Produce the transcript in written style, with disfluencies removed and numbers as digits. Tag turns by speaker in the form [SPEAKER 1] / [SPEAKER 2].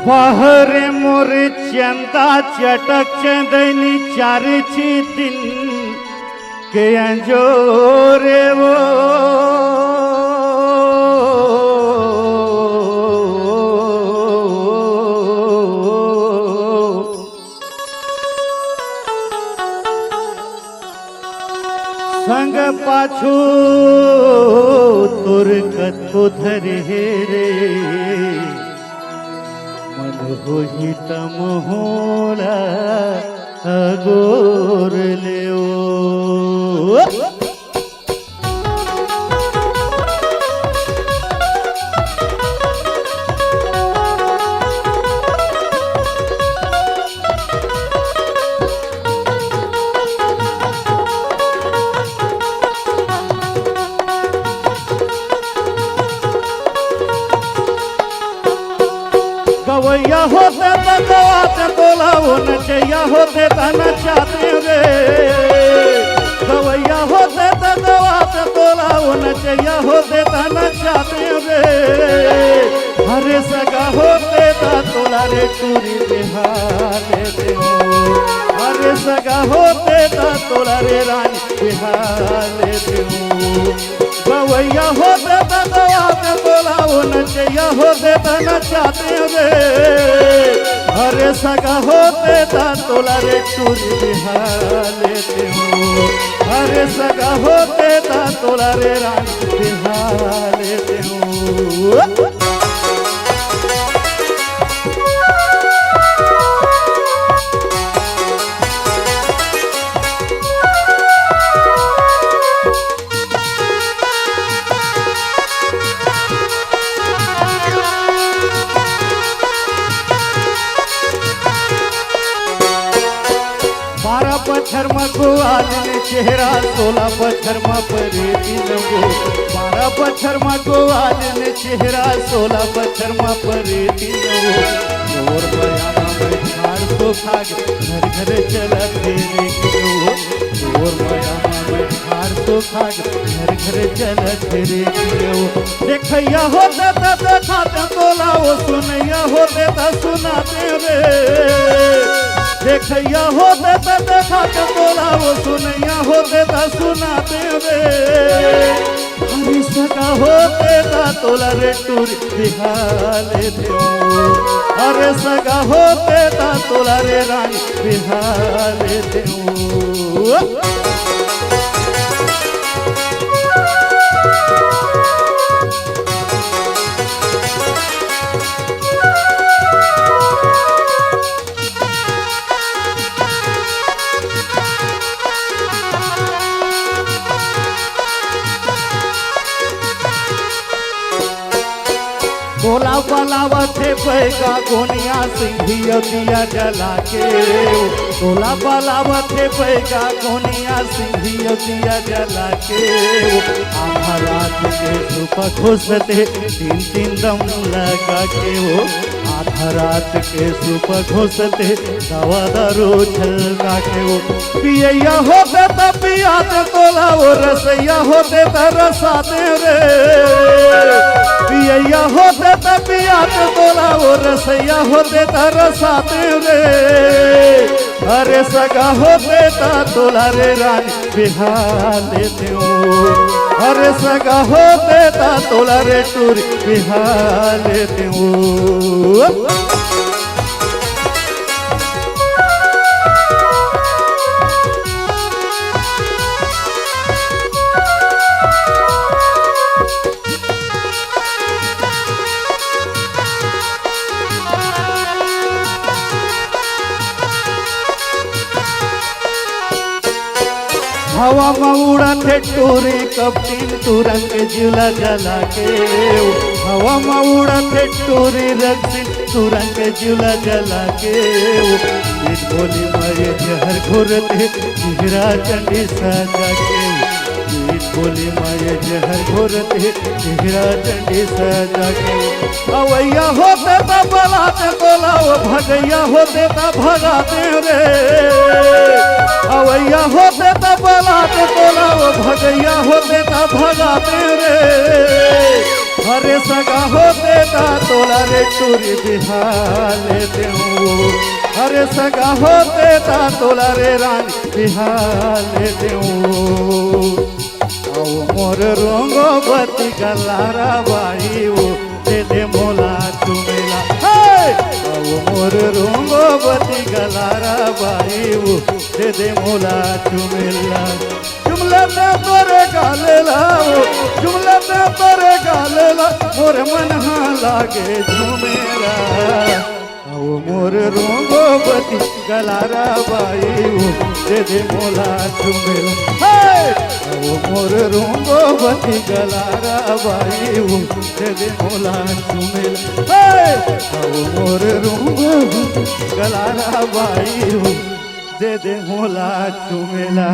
[SPEAKER 1] बाहरे मोर चंदा चटक चंदनी चारची दिन के अंजोरे वो संग पाछू तुर कतो धरे रे मन होही तम होला अगोर लेओ गवैया होते बगवात बोलाओ नचैया होते नचाते रे गवैया होते बगवात बोलाओ नचैया होते नचाते रे हरे सगा होते तोला रे टूरी बिहारे देओ हरे सगा होते तोला रे रानी बिहारे देओ गवैया होते बगवात बोलाओ नचैया होते नचाते रे हरे सगा होते तोला रे टूरी बिहारे देओ हरे सगा होते तोला रे रानी बिहारे देओ पत्थर मगुआल ने चेहरा 16 पत्थर परे दिनगो 12 पत्थर मगुआल ने चेहरा 16 पत्थर परे दिनगो मोर बयाना में झाड़ तो खाग घर घर चला तेरे कियो मोर बयाना में झाड़ तो खाग घर घर चला तेरे कियो देखैया होते त देखाते बोलाओ सुनैया होते त सुनाते रे देखैया होते त देखाते बोलाओ सुनैया होते त सुनाते रे हरी सगा होते त तोला रे टूरी बिहाले देओ हरे सगा होते त तोला रे रानी बिहाले देओ बोला बलावा थे पैगा गोनिया सिंघिया दिया जला के बोला बलावा थे पैगा गोनिया सिंघिया दिया जला के आधा रात के सुबह घुसते 3 दम लगा के वो आधा रात के सुबह घुसते दवा दारू छलका के वो पियैया होते त पियाते तोला वो रसैया होते त रसाते रे पियैया होते त पियाते तोला वो रसैया होते त रसाते रे हरे सगा होते त तोला रे रानी बिहाले देओ हरे सगा होते त तोला रे टूरी बिहाले देओ हवा में उड़ाते टूरी कपटीन तुरंग जिला जला के हवा में उड़ाते टूरी रक्सिन तुरंग जिला जला के बोली मारे जहर घोरते चेहरा चंडी सजा के बोली मारे जहर घोरते चेहरा चंडी सजा के अवैया होते त बलाते बोलाओ भगैया होते त भगाते रे अवैया होते त बलाते बोलाओ भगैया होते त भगाते रे अरे सगा होते ता तोला रे टूरी बिहाले देऊ अरे सगा होते ता तोला रे रानी बिहाले देऊ आओ मोर रंगवती गलारा बाई ओ दे मोला चुमेला आओ मोर रंगवती गलारा बाई ओ दे मोला चुमेला जुमला में तोरे गाले लाओ जुमला में तोरे गाले ला मोर मन हाँ लागे झुमेला आओ मोर रंगवती गलारा बाई ओ दे मोला चुमेला आओ मोर रंगवती गलारा बाई ओ दे मोला चुमेला आओ मोर रंगवती गलारा बाई ओ दे मोला चुमेला